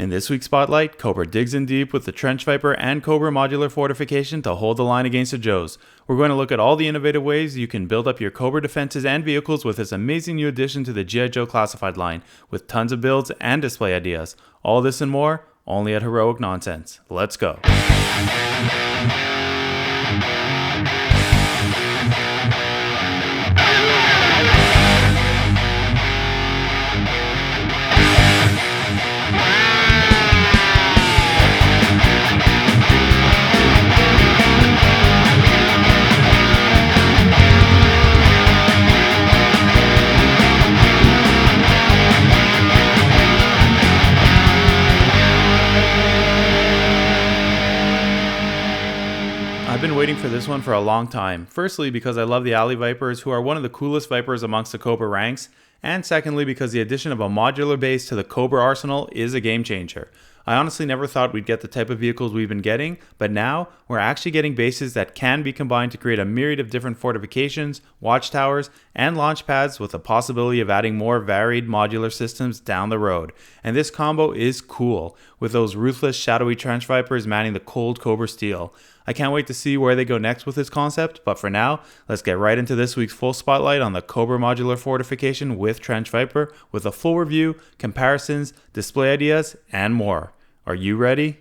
In this week's Spotlight, Cobra digs in deep with the Trench Viper and Cobra Modular Fortification to hold the line against the Joes. We're going to look at all the innovative ways you can build up your Cobra defenses and vehicles with this amazing new addition to the G.I. Joe classified line, with tons of builds and display ideas. All this and more, only at Heroic Nonsense. Let's go. I've been waiting for this one for a long time. Firstly, because I love the Alley Vipers, who are one of the coolest Vipers amongst the Cobra ranks, and secondly, because the addition of a modular base to the Cobra arsenal is a game changer. I honestly never thought we'd get the type of vehicles we've been getting, but now we're actually getting bases that can be combined to create a myriad of different fortifications, watchtowers, and launch pads, with the possibility of adding more varied modular systems down the road. And this combo is cool, with those ruthless shadowy Trench Vipers manning the cold Cobra steel. I can't wait to see where they go next with this concept, but for now, let's get right into this week's full spotlight on the Cobra Modular Fortification with Trench Viper, with a full review, comparisons, display ideas, and more. Are you ready?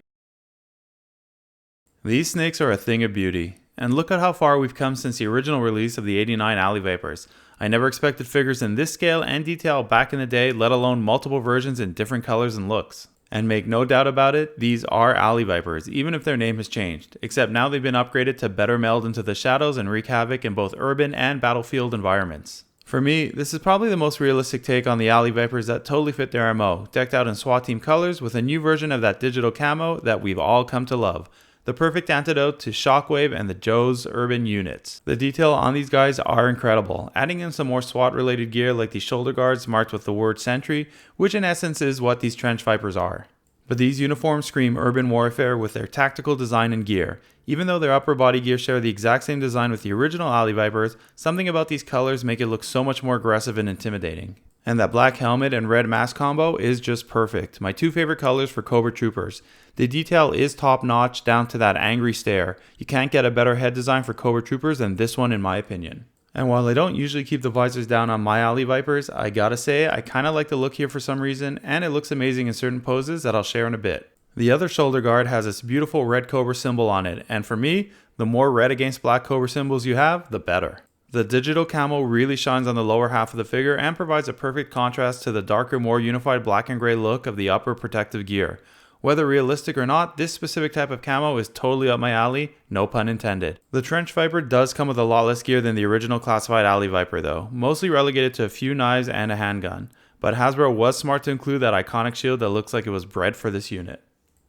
These snakes are a thing of beauty, and look at how far we've come since the original release of the '89 Alley Vipers. I never expected figures in this scale and detail back in the day, let alone multiple versions in different colors and looks. And make no doubt about it, these are Alley Vipers, even if their name has changed, except now they've been upgraded to better meld into the shadows and wreak havoc in both urban and battlefield environments. For me, this is probably the most realistic take on the Alley Vipers that totally fit their MO, decked out in SWAT team colors with a new version of that digital camo that we've all come to love. The perfect antidote to Shockwave and the Joe's urban units. The detail on these guys are incredible, adding in some more SWAT related gear like these shoulder guards marked with the word Sentry, which in essence is what these Trench Vipers are. But these uniforms scream urban warfare with their tactical design and gear. Even though their upper body gear share the exact same design with the original Alley Vipers, something about these colors make it look so much more aggressive and intimidating. And that black helmet and red mask combo is just perfect. My two favorite colors for Cobra Troopers. The detail is top notch down to that angry stare. You can't get a better head design for Cobra Troopers than this one in my opinion. And while I don't usually keep the visors down on my Alley Vipers, I gotta say I kinda like the look here for some reason, and it looks amazing in certain poses that I'll share in a bit. The other shoulder guard has this beautiful red Cobra symbol on it, and for me, the more red against black Cobra symbols you have, the better. The digital camo really shines on the lower half of the figure and provides a perfect contrast to the darker, more unified black and gray look of the upper protective gear. Whether realistic or not, this specific type of camo is totally up my alley, no pun intended. The Trench Viper does come with a lot less gear than the original classified Alley Viper though, mostly relegated to a few knives and a handgun. But Hasbro was smart to include that iconic shield that looks like it was bred for this unit.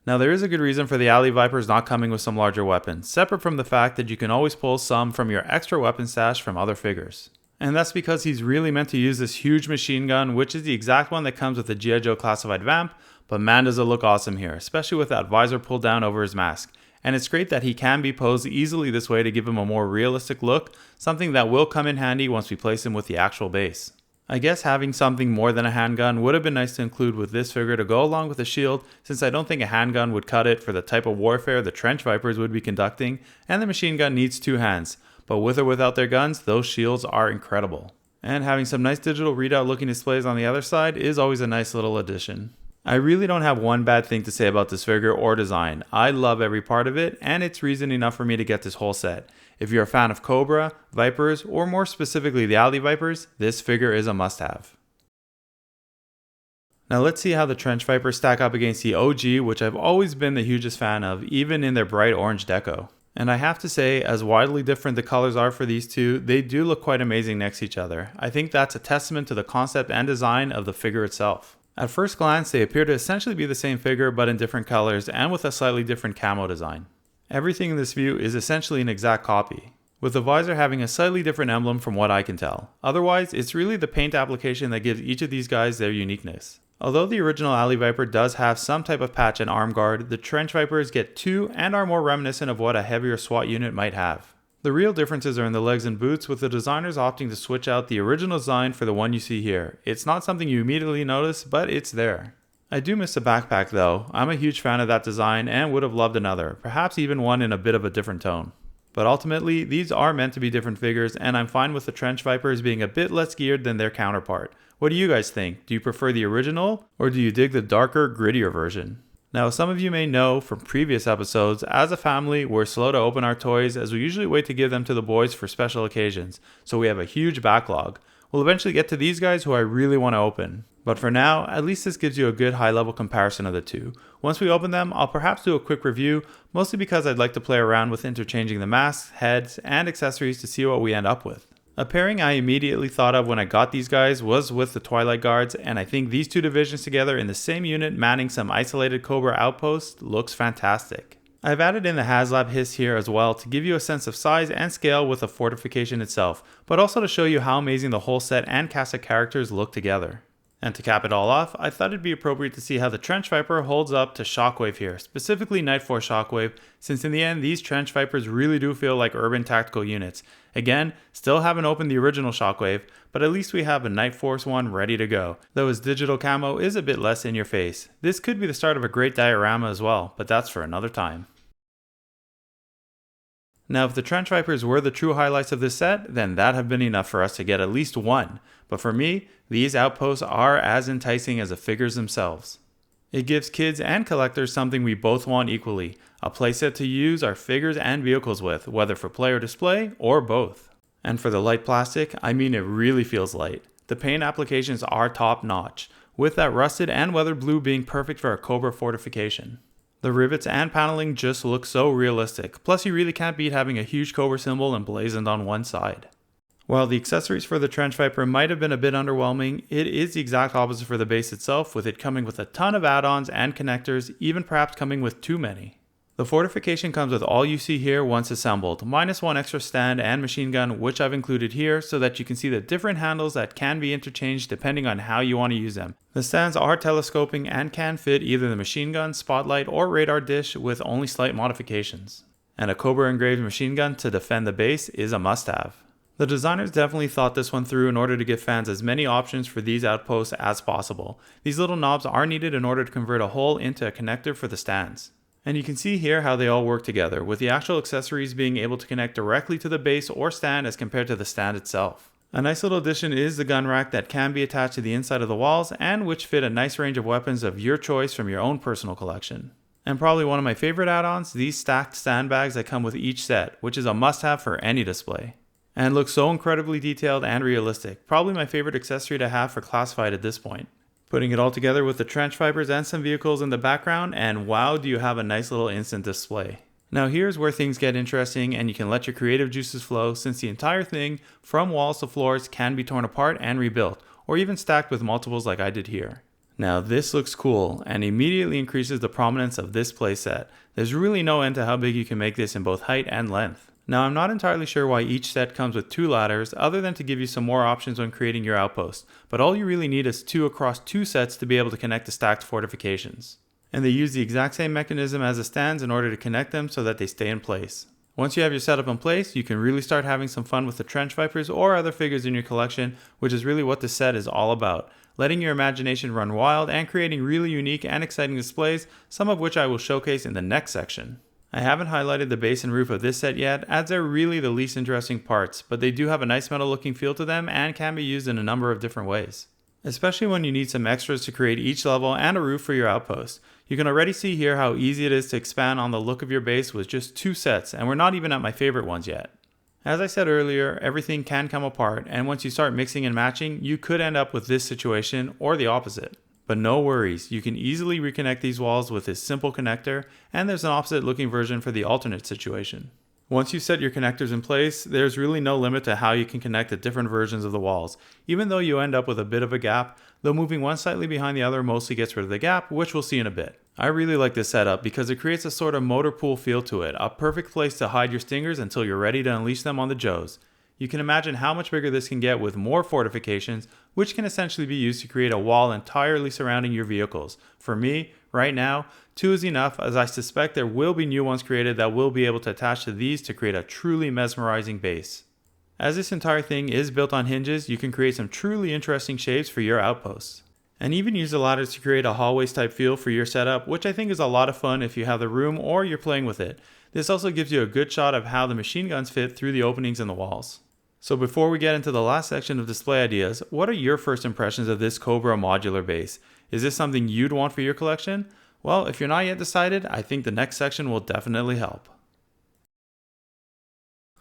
Now there is a good reason for the Alley Vipers not coming with some larger weapons, separate from the fact that you can always pull some from your extra weapon stash from other figures. And that's because he's really meant to use this huge machine gun, which is the exact one that comes with the G.I. Joe classified Vamp, but man does it look awesome here, especially with that visor pulled down over his mask. And it's great that he can be posed easily this way to give him a more realistic look, something that will come in handy once we place him with the actual base. I guess having something more than a handgun would have been nice to include with this figure to go along with the shield, since I don't think a handgun would cut it for the type of warfare the Trench Vipers would be conducting, and the machine gun needs two hands. But with or without their guns, those shields are incredible. And having some nice digital readout looking displays on the other side is always a nice little addition. I really don't have one bad thing to say about this figure or design. I love every part of it, and it's reason enough for me to get this whole set. If you're a fan of Cobra, Vipers, or more specifically the Alley Vipers, this figure is a must-have. Now let's see how the Trench Vipers stack up against the OG, which I've always been the hugest fan of, even in their bright orange deco. And I have to say, as widely different the colors are for these two, they do look quite amazing next to each other. I think that's a testament to the concept and design of the figure itself. At first glance, they appear to essentially be the same figure but in different colors and with a slightly different camo design. Everything in this view is essentially an exact copy, with the visor having a slightly different emblem from what I can tell. Otherwise, it's really the paint application that gives each of these guys their uniqueness. Although the original Alley Viper does have some type of patch and arm guard, the Trench Vipers get two and are more reminiscent of what a heavier SWAT unit might have. The real differences are in the legs and boots, with the designers opting to switch out the original design for the one you see here. It's not something you immediately notice, but it's there. I do miss the backpack though. I'm a huge fan of that design and would have loved another, perhaps even one in a bit of a different tone. But ultimately, these are meant to be different figures, and I'm fine with the Trench Vipers being a bit less geared than their counterpart. What do you guys think? Do you prefer the original, or do you dig the darker, grittier version? Now, some of you may know from previous episodes, as a family, we're slow to open our toys as we usually wait to give them to the boys for special occasions, so we have a huge backlog. We'll eventually get to these guys who I really want to open. But for now, at least this gives you a good high-level comparison of the two. Once we open them, I'll perhaps do a quick review, mostly because I'd like to play around with interchanging the masks, heads, and accessories to see what we end up with. A pairing I immediately thought of when I got these guys was with the Twilight Guards, and I think these two divisions together in the same unit manning some isolated Cobra outposts looks fantastic. I've added in the HasLab HISS here as well to give you a sense of size and scale with the fortification itself, but also to show you how amazing the whole set and cast of characters look together. And to cap it all off, I thought it'd be appropriate to see how the Trench Viper holds up to Shockwave here, specifically Night Force Shockwave, since in the end these Trench Vipers really do feel like urban tactical units. Again, still haven't opened the original Shockwave, but at least we have a Night Force one ready to go, though his digital camo is a bit less in your face. This could be the start of a great diorama as well, but that's for another time. Now, if the Trench Vipers were the true highlights of this set, then that'd have been enough for us to get at least one. But for me, these outposts are as enticing as the figures themselves. It gives kids and collectors something we both want equally, a playset to use our figures and vehicles with, whether for play or display, or both. And for the light plastic, I mean it really feels light. The paint applications are top notch, with that rusted and weathered blue being perfect for a Cobra fortification. The rivets and paneling just look so realistic, plus you really can't beat having a huge Cobra symbol emblazoned on one side. While the accessories for the Trench Viper might have been a bit underwhelming, it is the exact opposite for the base itself, with it coming with a ton of add-ons and connectors, even perhaps coming with too many. The fortification comes with all you see here once assembled, minus one extra stand and machine gun, which I've included here so that you can see the different handles that can be interchanged depending on how you want to use them. The stands are telescoping and can fit either the machine gun, spotlight, or radar dish with only slight modifications. And a Cobra engraved machine gun to defend the base is a must-have. The designers definitely thought this one through in order to give fans as many options for these outposts as possible. These little knobs are needed in order to convert a hole into a connector for the stands. And you can see here how they all work together, with the actual accessories being able to connect directly to the base or stand as compared to the stand itself. A nice little addition is the gun rack that can be attached to the inside of the walls and which fit a nice range of weapons of your choice from your own personal collection. And probably one of my favorite add-ons, these stacked sandbags that come with each set, which is a must-have for any display. And looks so incredibly detailed and realistic, probably my favorite accessory to have for classified at this point. Putting it all together with the Trench Vipers and some vehicles in the background, and wow, do you have a nice little instant display. Now here's where things get interesting and you can let your creative juices flow, since the entire thing, from walls to floors, can be torn apart and rebuilt, or even stacked with multiples like I did here. Now this looks cool and immediately increases the prominence of this playset. There's really no end to how big you can make this in both height and length. Now I'm not entirely sure why each set comes with 2 ladders other than to give you some more options when creating your outpost, but all you really need is 2 across 2 sets to be able to connect the stacked fortifications. And they use the exact same mechanism as the stands in order to connect them so that they stay in place. Once you have your setup in place, you can really start having some fun with the Trench Vipers or other figures in your collection, which is really what this set is all about. Letting your imagination run wild and creating really unique and exciting displays, some of which I will showcase in the next section. I haven't highlighted the base and roof of this set yet, as they're really the least interesting parts, but they do have a nice metal looking feel to them and can be used in a number of different ways. Especially when you need some extras to create each level and a roof for your outpost. You can already see here how easy it is to expand on the look of your base with just 2 sets, and we're not even at my favorite ones yet. As I said earlier, everything can come apart, and once you start mixing and matching, you could end up with this situation or the opposite. But no worries, you can easily reconnect these walls with this simple connector, and there's an opposite looking version for the alternate situation. Once you set your connectors in place, there's really no limit to how you can connect the different versions of the walls, even though you end up with a bit of a gap, though moving one slightly behind the other mostly gets rid of the gap, which we'll see in a bit. I really like this setup because it creates a sort of motor pool feel to it, a perfect place to hide your stingers until you're ready to unleash them on the Joes. You can imagine how much bigger this can get with more fortifications, which can essentially be used to create a wall entirely surrounding your vehicles. For me, right now, 2 is enough, as I suspect there will be new ones created that will be able to attach to these to create a truly mesmerizing base. As this entire thing is built on hinges, you can create some truly interesting shapes for your outposts. And even use the ladders to create a hallways type feel for your setup, which I think is a lot of fun if you have the room or you're playing with it. This also gives you a good shot of how the machine guns fit through the openings in the walls. So before we get into the last section of display ideas, what are your first impressions of this Cobra modular base? Is this something you'd want for your collection? Well, if you're not yet decided, I think the next section will definitely help.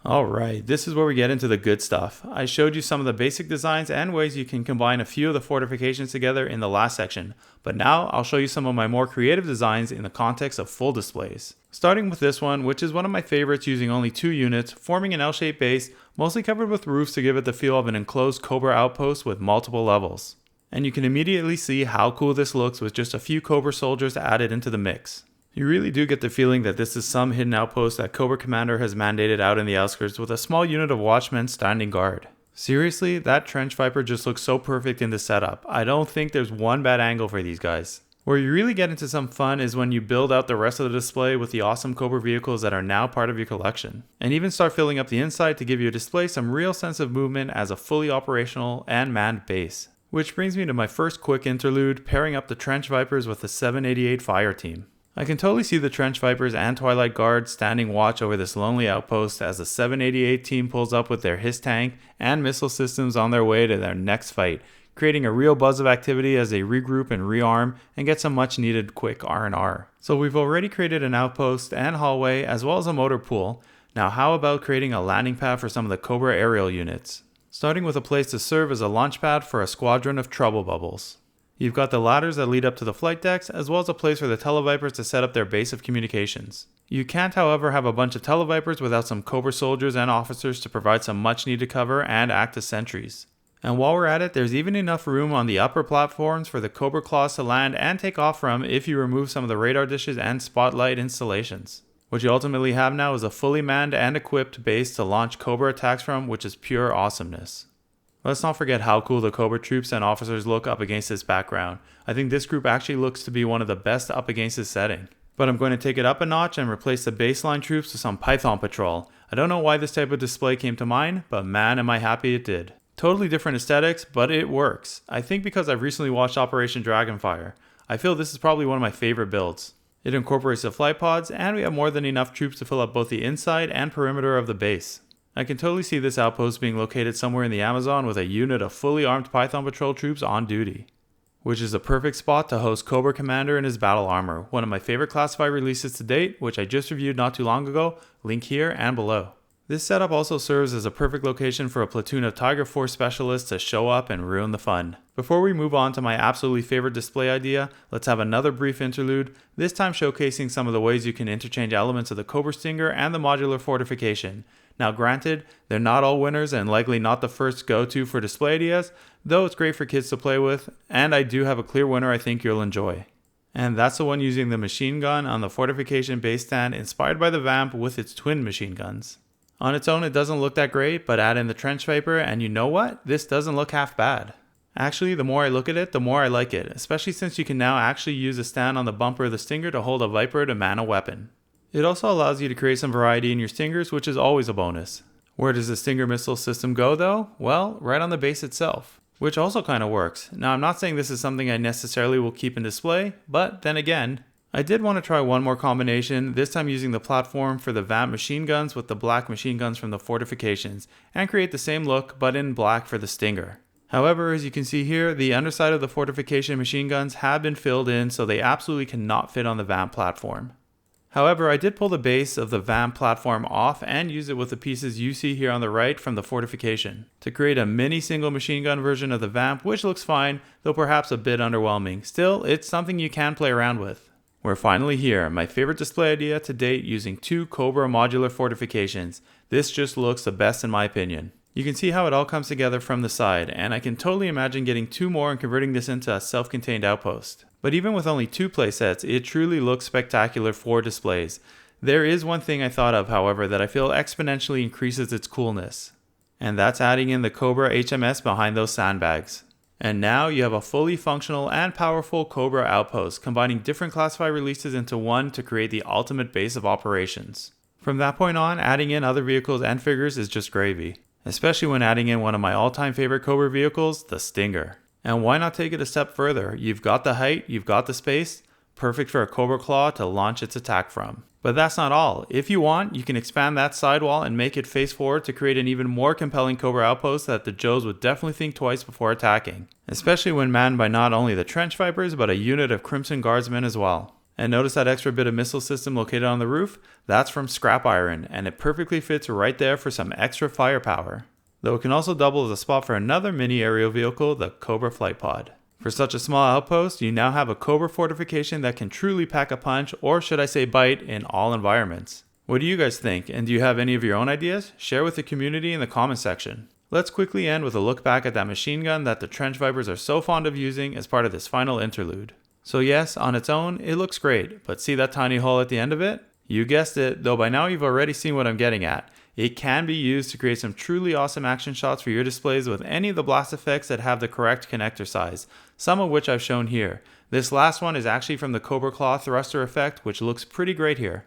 Alright, this is where we get into the good stuff. I showed you some of the basic designs and ways you can combine a few of the fortifications together in the last section, but now I'll show you some of my more creative designs in the context of full displays. Starting with this one, which is one of my favorites using only 2 units, forming an L-shaped base, mostly covered with roofs to give it the feel of an enclosed Cobra outpost with multiple levels. And you can immediately see how cool this looks with just a few Cobra soldiers added into the mix. You really do get the feeling that this is some hidden outpost that Cobra Commander has mandated out in the outskirts with a small unit of watchmen standing guard. Seriously, that trench viper just looks so perfect in the setup. I don't think there's one bad angle for these guys. Where you really get into some fun is when you build out the rest of the display with the awesome Cobra vehicles that are now part of your collection. And even start filling up the inside to give your display some real sense of movement as a fully operational and manned base. Which brings me to my first quick interlude, pairing up the trench vipers with the 788 fire team. I can totally see the Trench Vipers and Twilight Guard standing watch over this lonely outpost as the 788 team pulls up with their HISS Tank and missile systems on their way to their next fight, creating a real buzz of activity as they regroup and rearm and get some much needed quick R&R. So we've already created an outpost and hallway as well as a motor pool. Now how about creating a landing pad for some of the Cobra aerial units? Starting with a place to serve as a launch pad for a squadron of trouble bubbles. You've got the ladders that lead up to the flight decks, as well as a place for the Televipers to set up their base of communications. You can't, however, have a bunch of Televipers without some Cobra soldiers and officers to provide some much needed cover and act as sentries. And while we're at it, there's even enough room on the upper platforms for the Cobra Claws to land and take off from if you remove some of the radar dishes and spotlight installations. What you ultimately have now is a fully manned and equipped base to launch Cobra attacks from, which is pure awesomeness. Let's not forget how cool the Cobra troops and officers look up against this background. I think this group actually looks to be one of the best up against this setting. But I'm going to take it up a notch and replace the baseline troops with some Python Patrol. I don't know why this type of display came to mind, but man am I happy it did. Totally different aesthetics, but it works. I think because I've recently watched Operation Dragonfire. I feel this is probably one of my favorite builds. It incorporates the flight pods, and we have more than enough troops to fill up both the inside and perimeter of the base. I can totally see this outpost being located somewhere in the Amazon with a unit of fully armed Python Patrol troops on duty. Which is a perfect spot to host Cobra Commander in his battle armor, one of my favorite classified releases to date, which I just reviewed not too long ago, link here and below. This setup also serves as a perfect location for a platoon of Tiger Force specialists to show up and ruin the fun. Before we move on to my absolutely favorite display idea, let's have another brief interlude, this time showcasing some of the ways you can interchange elements of the Cobra Stinger and the Modular Fortification. Now granted, they're not all winners and likely not the first go-to for display ideas, though it's great for kids to play with, and I do have a clear winner I think you'll enjoy. And that's the one using the machine gun on the fortification base stand inspired by the Vamp with its twin machine guns. On its own it doesn't look that great, but add in the Trench Viper and you know what? This doesn't look half bad. Actually, the more I look at it, the more I like it, especially since you can now actually use a stand on the bumper of the Stinger to hold a Viper to man a weapon. It also allows you to create some variety in your Stingers, which is always a bonus. Where does the Stinger missile system go though? Well, right on the base itself, which also kind of works. Now I'm not saying this is something I necessarily will keep in display, but then again, I did want to try one more combination, this time using the platform for the Vamp machine guns with the black machine guns from the fortifications, and create the same look but in black for the Stinger. However, as you can see here, the underside of the fortification machine guns have been filled in so they absolutely cannot fit on the Vamp platform. However, I did pull the base of the Vamp platform off and use it with the pieces you see here on the right from the fortification to create a mini single machine gun version of the Vamp, which looks fine, though perhaps a bit underwhelming. Still, it's something you can play around with. We're finally here, my favorite display idea to date using 2 Cobra Modular Fortifications. This just looks the best in my opinion. You can see how it all comes together from the side, and I can totally imagine getting 2 more and converting this into a self-contained outpost. But even with only 2 playsets, it truly looks spectacular for displays. There is one thing I thought of, however, that I feel exponentially increases its coolness. And that's adding in the Cobra HMS behind those sandbags. And now you have a fully functional and powerful Cobra outpost, combining different classified releases into one to create the ultimate base of operations. From that point on, adding in other vehicles and figures is just gravy. Especially when adding in one of my all-time favorite Cobra vehicles, the Stinger. And why not take it a step further? You've got the height, you've got the space, perfect for a Cobra Claw to launch its attack from. But that's not all. If you want, you can expand that sidewall and make it face forward to create an even more compelling Cobra outpost that the Joes would definitely think twice before attacking, especially when manned by not only the Trench Vipers, but a unit of Crimson Guardsmen as well. And notice that extra bit of missile system located on the roof? That's from scrap iron, and it perfectly fits right there for some extra firepower. Though it can also double as a spot for another mini aerial vehicle, the Cobra Flight Pod. For such a small outpost, you now have a Cobra fortification that can truly pack a punch, or should I say bite, in all environments. What do you guys think, and do you have any of your own ideas? Share with the community in the comment section. Let's quickly end with a look back at that machine gun that the Trench Vipers are so fond of using as part of this final interlude. So yes, on its own, it looks great, but see that tiny hole at the end of it? You guessed it, though by now you've already seen what I'm getting at. It can be used to create some truly awesome action shots for your displays with any of the blast effects that have the correct connector size, some of which I've shown here. This last one is actually from the Cobra Claw thruster effect, which looks pretty great here.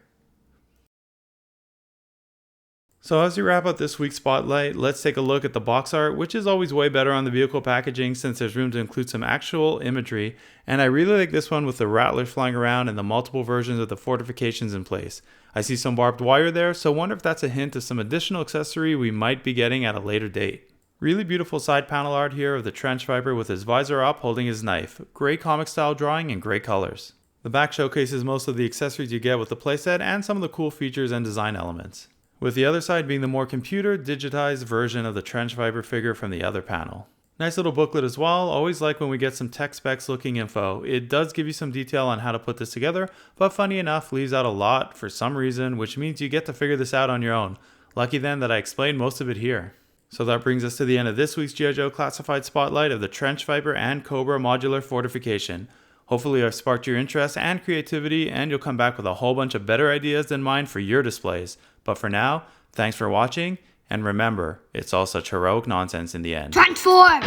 So as we wrap up this week's spotlight, let's take a look at the box art, which is always way better on the vehicle packaging since there's room to include some actual imagery, and I really like this one with the rattlers flying around and the multiple versions of the fortifications in place. I see some barbed wire there, so wonder if that's a hint of some additional accessory we might be getting at a later date. Really beautiful side panel art here of the Trench Viper with his visor up holding his knife. Great comic style drawing and great colors. The back showcases most of the accessories you get with the playset and some of the cool features and design elements, with the other side being the more computer digitized version of the Trench Viper figure from the other panel. Nice little booklet as well. Always like when we get some tech specs looking info. It does give you some detail on how to put this together, but funny enough leaves out a lot for some reason, which means you get to figure this out on your own. Lucky then that I explained most of it here. So that brings us to the end of this week's G.I. Joe Classified Spotlight of the Trench Viper and Cobra Modular Fortification. Hopefully I've sparked your interest and creativity, and you'll come back with a whole bunch of better ideas than mine for your displays. But for now, thanks for watching, and remember, it's all such heroic nonsense in the end. Transform!